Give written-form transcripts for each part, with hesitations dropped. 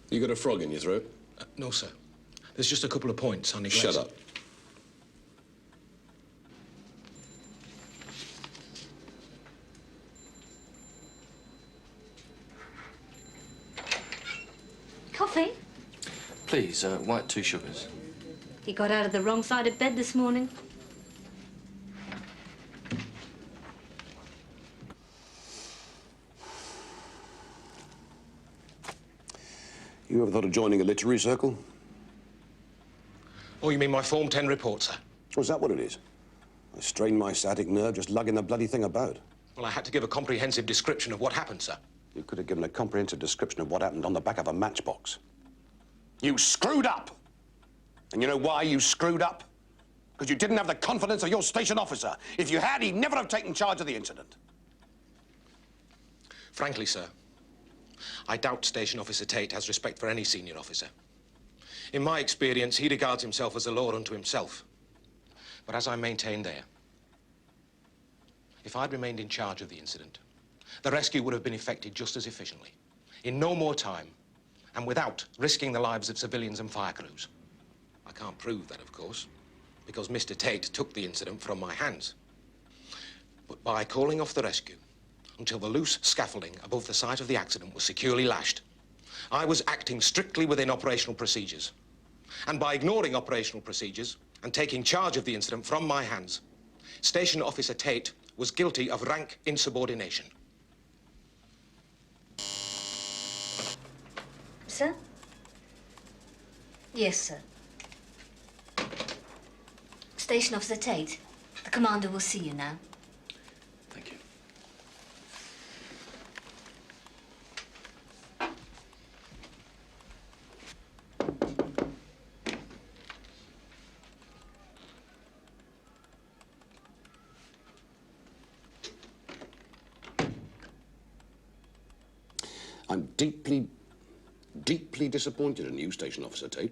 You got a frog in your throat? No, sir. There's just a couple of points I neglected. Shut up. Coffee? Please, white 2 sugars. He got out of the wrong side of bed this morning. You ever thought of joining a literary circle? Oh, you mean my Form 10 report, sir? Oh, is that what it is? I strained my sciatic nerve just lugging the bloody thing about. Well, I had to give a comprehensive description of what happened, sir. You could have given a comprehensive description of what happened on the back of a matchbox. You screwed up! And you know why you screwed up? Because you didn't have the confidence of your station officer. If you had, he'd never have taken charge of the incident. Frankly, sir, I doubt Station Officer Tate has respect for any senior officer. In my experience, he regards himself as a law unto himself. But as I maintained there, if I'd remained in charge of the incident, the rescue would have been effected just as efficiently, in no more time, and without risking the lives of civilians and fire crews. I can't prove that, of course, because Mr. Tate took the incident from my hands. But by calling off the rescue until the loose scaffolding above the site of the accident was securely lashed, I was acting strictly within operational procedures. And by ignoring operational procedures and taking charge of the incident from my hands, Station Officer Tate was guilty of rank insubordination. Sir? Yes, sir. Station Officer Tate, the commander will see you now. Thank you. I'm deeply disappointed in you, Station Officer Tate.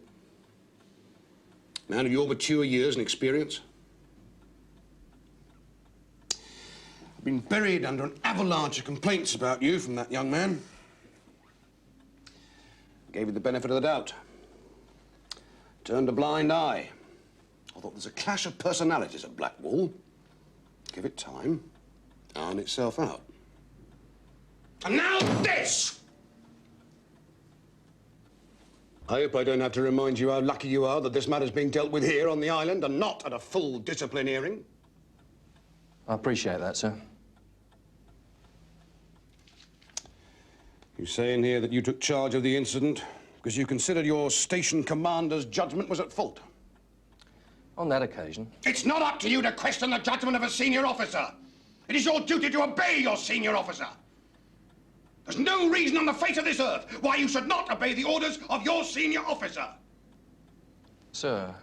Man of your mature years and experience. I've been buried under an avalanche of complaints about you from that young man. Gave you the benefit of the doubt. Turned a blind eye. I thought there's a clash of personalities at Blackwall. Give it time, iron itself out. And now this! I hope I don't have to remind you how lucky you are that this matter's being dealt with here on the island and not at a full discipline hearing. I appreciate that, sir. You say in here that you took charge of the incident because you considered your station commander's judgment was at fault. On that occasion. It's not up to you to question the judgment of a senior officer. It is your duty to obey your senior officer. There's no reason on the face of this earth why you should not obey the orders of your senior officer. Sir,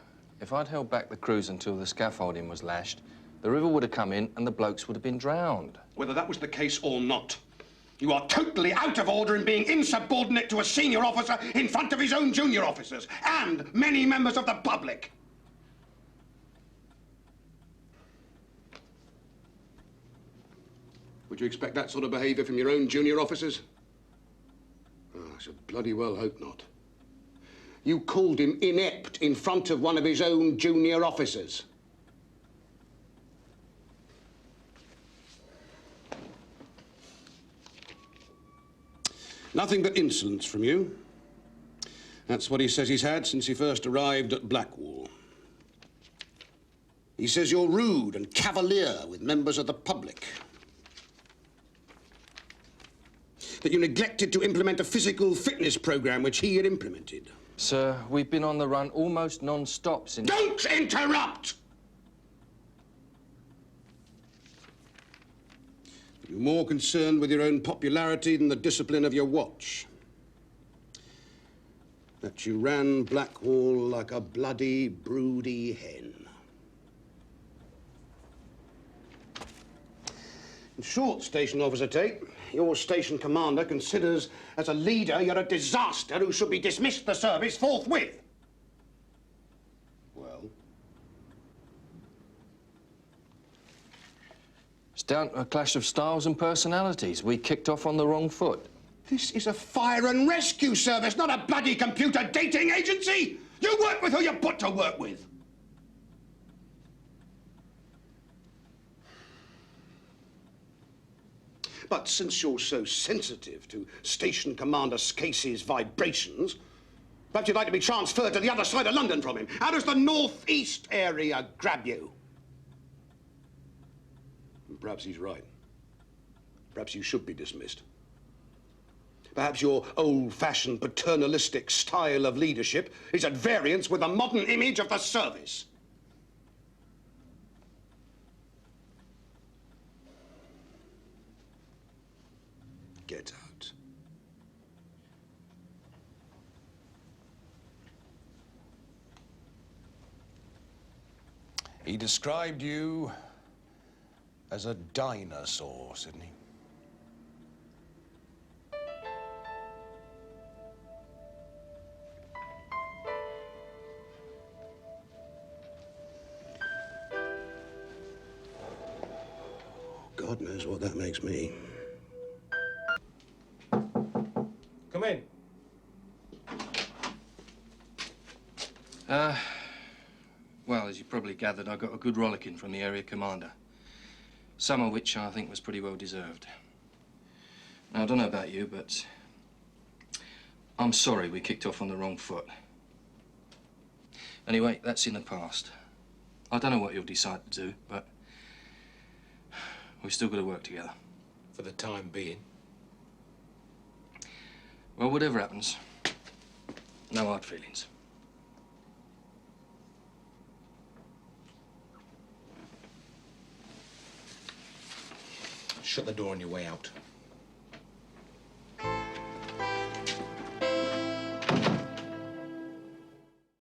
if I'd held back the crews until the scaffolding was lashed, the river would have come in and the blokes would have been drowned. Whether that was the case or not, you are totally out of order in being insubordinate to a senior officer in front of his own junior officers and many members of the public. Would you expect that sort of behaviour from your own junior officers? Oh, I should bloody well hope not. You called him inept in front of one of his own junior officers. Nothing but insolence from you. That's what he says he's had since he first arrived at Blackwall. He says you're rude and cavalier with members of the public. That you neglected to implement a physical fitness program which he had implemented. Sir, we've been on the run almost non-stop since... Don't interrupt! You're more concerned with your own popularity than the discipline of your watch. That you ran Blackwall like a bloody, broody hen. In short, Station Officer Tate, your station commander considers as a leader you're a disaster who should be dismissed the service forthwith. Well? It's down to a clash of styles and personalities. We kicked off on the wrong foot. This is a fire and rescue service, not a bloody computer dating agency! You work with who you're put to work with! But since you're so sensitive to Station Commander Scase's vibrations, perhaps you'd like to be transferred to the other side of London from him. How does the northeast area grab you? And perhaps he's right. Perhaps you should be dismissed. Perhaps your old-fashioned paternalistic style of leadership is at variance with the modern image of the service. Get out. He described you as a dinosaur, didn't he? God knows what that makes me. Come in. Well, as you probably gathered, I got a good rollicking from the Area Commander. Some of which I think was pretty well deserved. Now, I don't know about you, but I'm sorry we kicked off on the wrong foot. Anyway, that's in the past. I don't know what you'll decide to do, but we've still got to work together. For the time being. Well, whatever happens, no hard feelings. Shut the door on your way out.